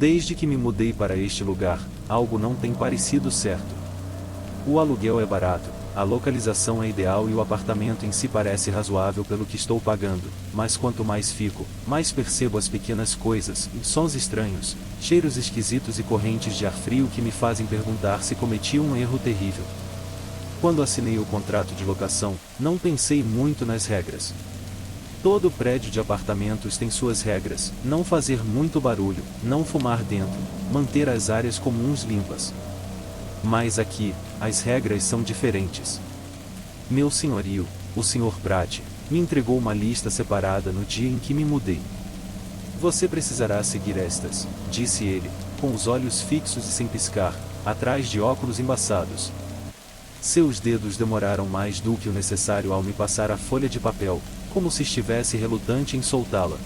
Desde que me mudei para este lugar, algo não tem parecido certo. O aluguel é barato, a localização é ideal e o apartamento em si parece razoável pelo que estou pagando, mas quanto mais fico, mais percebo as pequenas coisas, sons estranhos, cheiros esquisitos e correntes de ar frio que me fazem perguntar se cometi um erro terrível. Quando assinei o contrato de locação, não pensei muito nas regras. Todo prédio de apartamentos tem suas regras: não fazer muito barulho, não fumar dentro, manter as áreas comuns limpas. Mas aqui, as regras são diferentes. Meu senhorio, o Sr. Pratt, me entregou uma lista separada no dia em que me mudei. Você precisará seguir estas, disse ele, com os olhos fixos e sem piscar, atrás de óculos embaçados. Seus dedos demoraram mais do que o necessário ao me passar a folha de papel, como se estivesse relutante em soltá-la.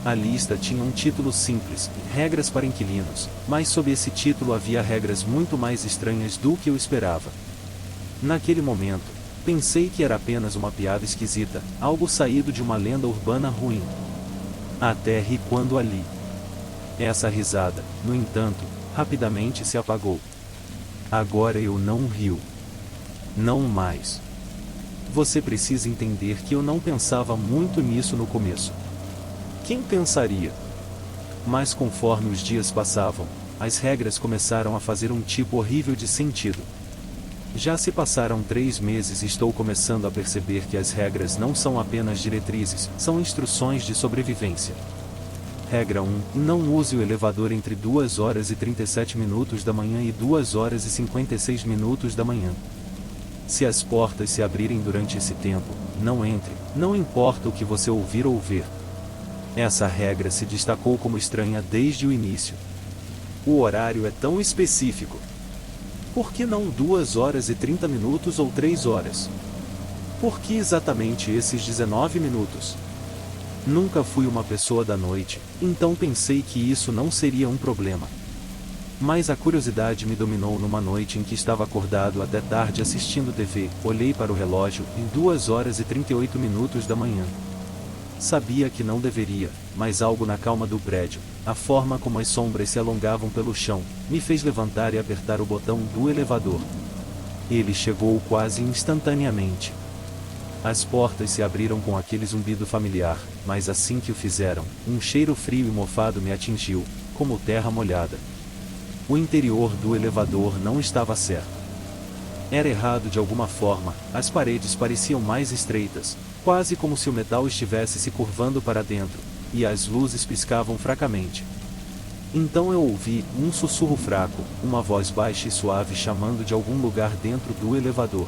A lista tinha um título simples, Regras para Inquilinos, mas sob esse título havia regras muito mais estranhas do que eu esperava. Naquele momento, pensei que era apenas uma piada esquisita, algo saído de uma lenda urbana ruim. Até ri quando a li. Essa risada, no entanto, rapidamente se apagou. Agora eu não rio. Não mais. Você precisa entender que eu não pensava muito nisso no começo. Quem pensaria? Mas conforme os dias passavam, as regras começaram a fazer um tipo horrível de sentido. Já se passaram 3 meses e estou começando a perceber que as regras não são apenas diretrizes, são instruções de sobrevivência. Regra 1. Não use o elevador entre 2 horas e 37 minutos da manhã e 2 horas e 56 minutos da manhã. Se as portas se abrirem durante esse tempo, não entre, não importa o que você ouvir ou ver. Essa regra se destacou como estranha desde o início. O horário é tão específico. Por que não 2 horas e 30 minutos ou 3 horas? Por que exatamente esses 19 minutos? Nunca fui uma pessoa da noite, então pensei que isso não seria um problema. Mas a curiosidade me dominou numa noite em que estava acordado até tarde assistindo TV, olhei para o relógio, em 2 horas e 38 minutos da manhã. Sabia que não deveria, mas algo na calma do prédio, a forma como as sombras se alongavam pelo chão, me fez levantar e apertar o botão do elevador. Ele chegou quase instantaneamente. As portas se abriram com aquele zumbido familiar, mas assim que o fizeram, um cheiro frio e mofado me atingiu, como terra molhada. O interior do elevador não estava certo. Era errado de alguma forma, as paredes pareciam mais estreitas, quase como se o metal estivesse se curvando para dentro, e as luzes piscavam fracamente. Então eu ouvi um sussurro fraco, uma voz baixa e suave chamando de algum lugar dentro do elevador.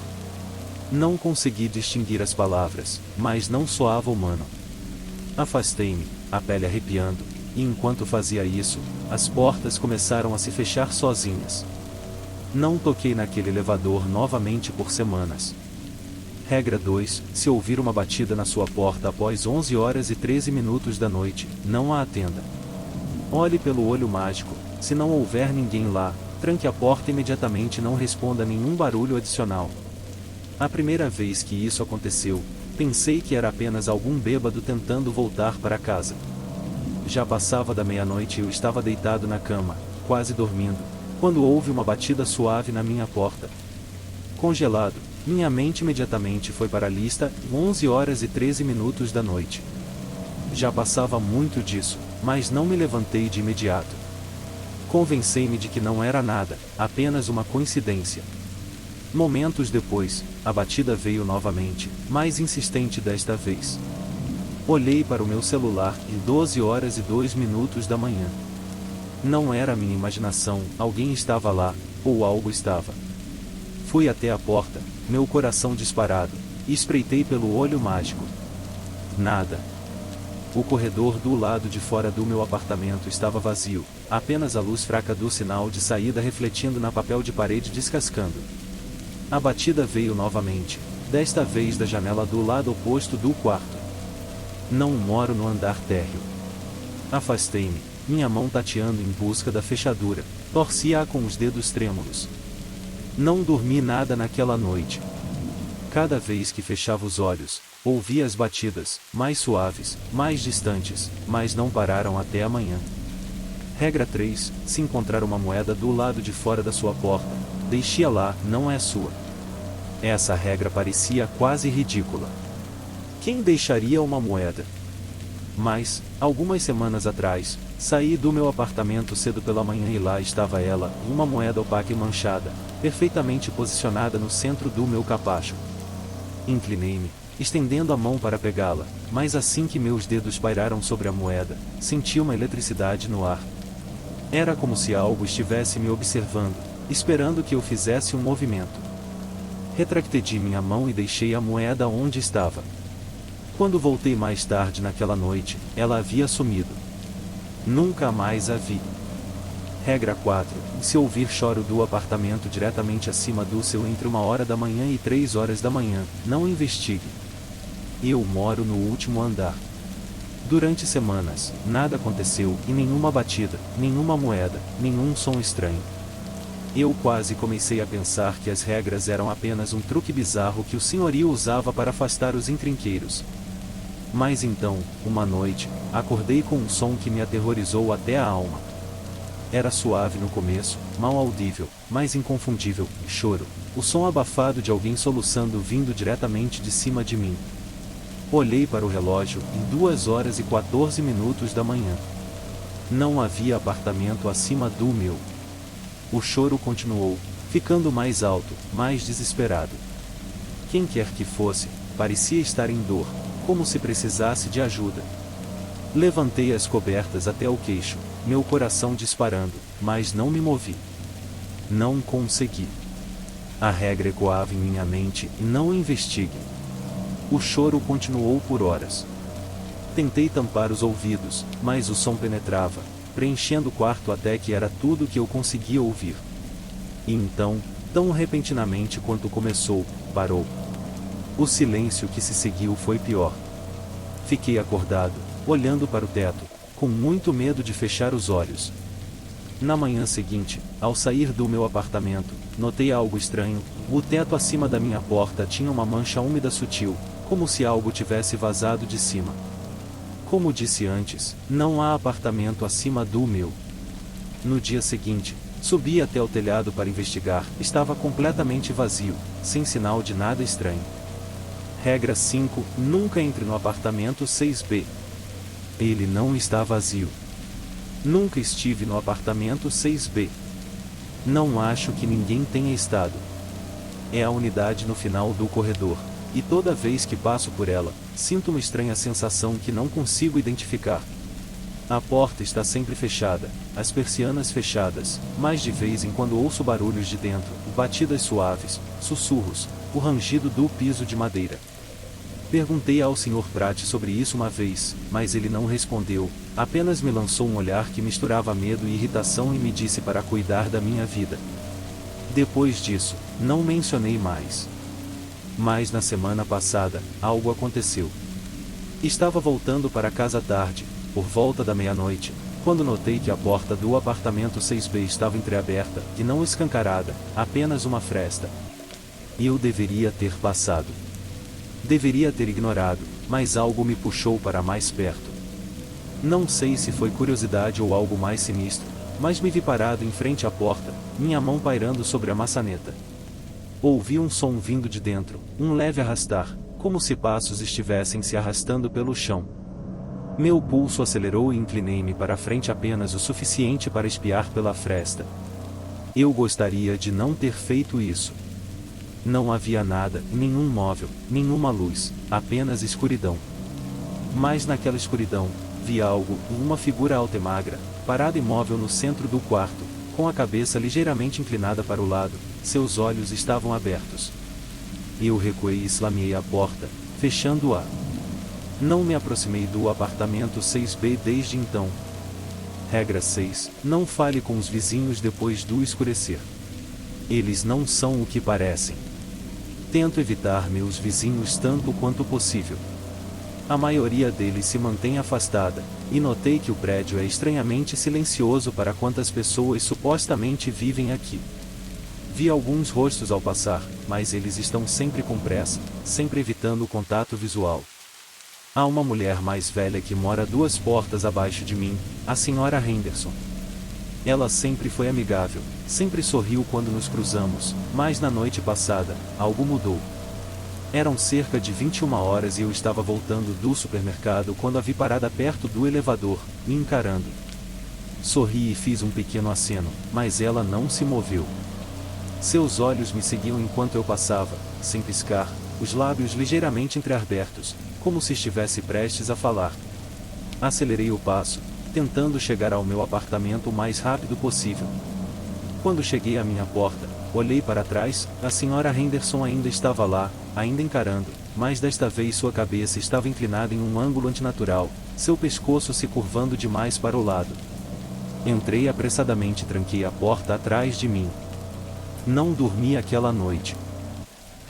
Não consegui distinguir as palavras, mas não soava humano. Afastei-me, a pele arrepiando, e enquanto fazia isso, as portas começaram a se fechar sozinhas. Não toquei naquele elevador novamente por semanas. Regra 2. Se ouvir uma batida na sua porta após 11 horas e 13 minutos da noite, não a atenda. Olhe pelo olho mágico, se não houver ninguém lá, tranque a porta imediatamente e não responda nenhum barulho adicional. A primeira vez que isso aconteceu, pensei que era apenas algum bêbado tentando voltar para casa. Já passava da meia-noite e eu estava deitado na cama, quase dormindo, quando houve uma batida suave na minha porta. Congelado, minha mente imediatamente foi para a lista, 11 horas e 13 minutos da noite. Já passava muito disso, mas não me levantei de imediato. Convencei-me de que não era nada, apenas uma coincidência. Momentos depois, a batida veio novamente, mais insistente desta vez. Olhei para o meu celular, em 12 horas e 2 minutos da manhã. Não era minha imaginação, alguém estava lá, ou algo estava. Fui até a porta, meu coração disparado, e espreitei pelo olho mágico. Nada. O corredor do lado de fora do meu apartamento estava vazio, apenas a luz fraca do sinal de saída refletindo na papel de parede descascando. A batida veio novamente, desta vez da janela do lado oposto do quarto. Não moro no andar térreo. Afastei-me, minha mão tateando em busca da fechadura, torcia-a com os dedos trêmulos. Não dormi nada naquela noite. Cada vez que fechava os olhos, ouvia as batidas, mais suaves, mais distantes, mas não pararam até amanhã. Regra 3. Se encontrar uma moeda do lado de fora da sua porta, deixe-a lá, não é sua. Essa regra parecia quase ridícula. Quem deixaria uma moeda? Mas, algumas semanas atrás, saí do meu apartamento cedo pela manhã e lá estava ela, uma moeda opaca e manchada, perfeitamente posicionada no centro do meu capacho. Inclinei-me, estendendo a mão para pegá-la, mas assim que meus dedos pairaram sobre a moeda, senti uma eletricidade no ar. Era como se algo estivesse me observando, esperando que eu fizesse um movimento. Retractei minha mão e deixei a moeda onde estava. Quando voltei mais tarde naquela noite, ela havia sumido. Nunca mais a vi. Regra 4. Se ouvir choro do apartamento diretamente acima do seu entre 1 hora da manhã e 3 horas da manhã, não investigue. Eu moro no último andar. Durante semanas, nada aconteceu, e nenhuma batida, nenhuma moeda, nenhum som estranho. Eu quase comecei a pensar que as regras eram apenas um truque bizarro que o senhorio usava para afastar os encrenqueiros. Mas então, uma noite, acordei com um som que me aterrorizou até a alma. Era suave no começo, mal audível, mas inconfundível, choro, o som abafado de alguém soluçando vindo diretamente de cima de mim. Olhei para o relógio, em 2 horas e 14 minutos da manhã. Não havia apartamento acima do meu. O choro continuou, ficando mais alto, mais desesperado. Quem quer que fosse, parecia estar em dor, como se precisasse de ajuda. Levantei as cobertas até o queixo, meu coração disparando, mas não me movi. Não consegui. A regra ecoava em minha mente, não investigue. O choro continuou por horas. Tentei tampar os ouvidos, mas o som penetrava, preenchendo o quarto até que era tudo que eu conseguia ouvir. E então, tão repentinamente quanto começou, parou. O silêncio que se seguiu foi pior. Fiquei acordado, olhando para o teto, com muito medo de fechar os olhos. Na manhã seguinte, ao sair do meu apartamento, notei algo estranho. O teto acima da minha porta tinha uma mancha úmida sutil, como se algo tivesse vazado de cima. Como disse antes, não há apartamento acima do meu. No dia seguinte, subi até o telhado para investigar. Estava completamente vazio, sem sinal de nada estranho. Regra 5. Nunca entre no apartamento 6B. Ele não está vazio. Nunca estive no apartamento 6B. Não acho que ninguém tenha estado. É a unidade no final do corredor, e toda vez que passo por ela, sinto uma estranha sensação que não consigo identificar. A porta está sempre fechada, as persianas fechadas, mas de vez em quando ouço barulhos de dentro, batidas suaves, sussurros, o rangido do piso de madeira. Perguntei ao Sr. Pratt sobre isso uma vez, mas ele não respondeu, apenas me lançou um olhar que misturava medo e irritação e me disse para cuidar da minha vida. Depois disso, não mencionei mais. Mas na semana passada, algo aconteceu. Estava voltando para casa tarde, por volta da meia-noite, quando notei que a porta do apartamento 6B estava entreaberta, e não escancarada, apenas uma fresta. Eu deveria ter passado. Deveria ter ignorado, mas algo me puxou para mais perto. Não sei se foi curiosidade ou algo mais sinistro, mas me vi parado em frente à porta, minha mão pairando sobre a maçaneta. Ouvi um som vindo de dentro, um leve arrastar, como se passos estivessem se arrastando pelo chão. Meu pulso acelerou e inclinei-me para a frente apenas o suficiente para espiar pela fresta. Eu gostaria de não ter feito isso. Não havia nada, nenhum móvel, nenhuma luz, apenas escuridão. Mas naquela escuridão, vi algo, uma figura alta e magra, parada imóvel no centro do quarto, com a cabeça ligeiramente inclinada para o lado, seus olhos estavam abertos. Eu recuei e eslamei a porta, fechando-a. Não me aproximei do apartamento 6B desde então. Regra 6. Não fale com os vizinhos depois do escurecer. Eles não são o que parecem. Tento evitar meus vizinhos tanto quanto possível. A maioria deles se mantém afastada, e notei que o prédio é estranhamente silencioso para quantas pessoas supostamente vivem aqui. Vi alguns rostos ao passar, mas eles estão sempre com pressa, sempre evitando o contato visual. Há uma mulher mais velha que mora 2 portas abaixo de mim, a Sra. Henderson. Ela sempre foi amigável, sempre sorriu quando nos cruzamos, mas na noite passada, algo mudou. Eram cerca de 21 horas e eu estava voltando do supermercado quando a vi parada perto do elevador, me encarando. Sorri e fiz um pequeno aceno, mas ela não se moveu. Seus olhos me seguiam enquanto eu passava, sem piscar, os lábios ligeiramente entreabertos, como se estivesse prestes a falar. Acelerei o passo, tentando chegar ao meu apartamento o mais rápido possível. Quando cheguei à minha porta, olhei para trás, a senhora Henderson ainda estava lá, ainda encarando, mas desta vez sua cabeça estava inclinada em um ângulo antinatural, seu pescoço se curvando demais para o lado. Entrei apressadamente e tranquei a porta atrás de mim. Não dormi aquela noite.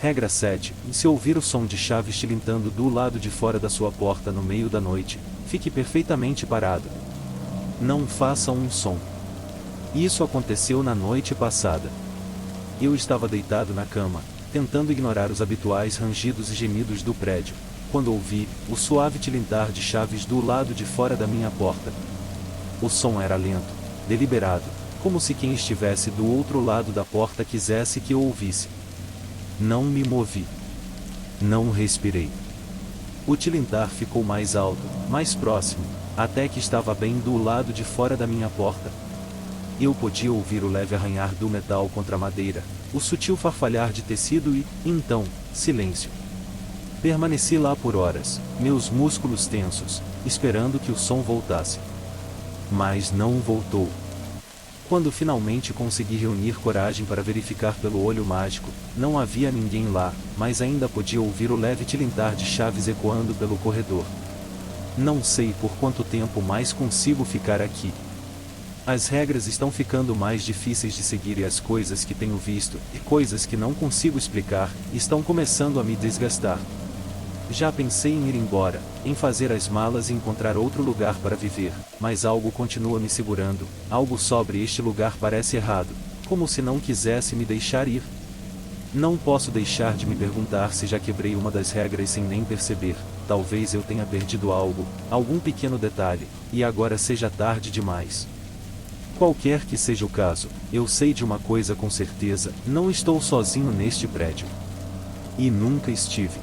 Regra 7. Se ouvir o som de chaves tilintando do lado de fora da sua porta no meio da noite, fique perfeitamente parado. Não faça um som. Isso aconteceu na noite passada. Eu estava deitado na cama, tentando ignorar os habituais rangidos e gemidos do prédio, quando ouvi o suave tilintar de chaves do lado de fora da minha porta. O som era lento, deliberado, como se quem estivesse do outro lado da porta quisesse que eu ouvisse. Não me movi. Não respirei. O tilintar ficou mais alto, mais próximo, até que estava bem do lado de fora da minha porta. Eu podia ouvir o leve arranhar do metal contra a madeira, o sutil farfalhar de tecido e, então, silêncio. Permaneci lá por horas, meus músculos tensos, esperando que o som voltasse. Mas não voltou. Quando finalmente consegui reunir coragem para verificar pelo olho mágico, não havia ninguém lá, mas ainda podia ouvir o leve tilintar de chaves ecoando pelo corredor. Não sei por quanto tempo mais consigo ficar aqui. As regras estão ficando mais difíceis de seguir e as coisas que tenho visto, e coisas que não consigo explicar, estão começando a me desgastar. Já pensei em ir embora, em fazer as malas e encontrar outro lugar para viver, mas algo continua me segurando, algo sobre este lugar parece errado, como se não quisesse me deixar ir. Não posso deixar de me perguntar se já quebrei uma das regras sem nem perceber, talvez eu tenha perdido algo, algum pequeno detalhe, e agora seja tarde demais. Qualquer que seja o caso, eu sei de uma coisa com certeza, não estou sozinho neste prédio. E nunca estive.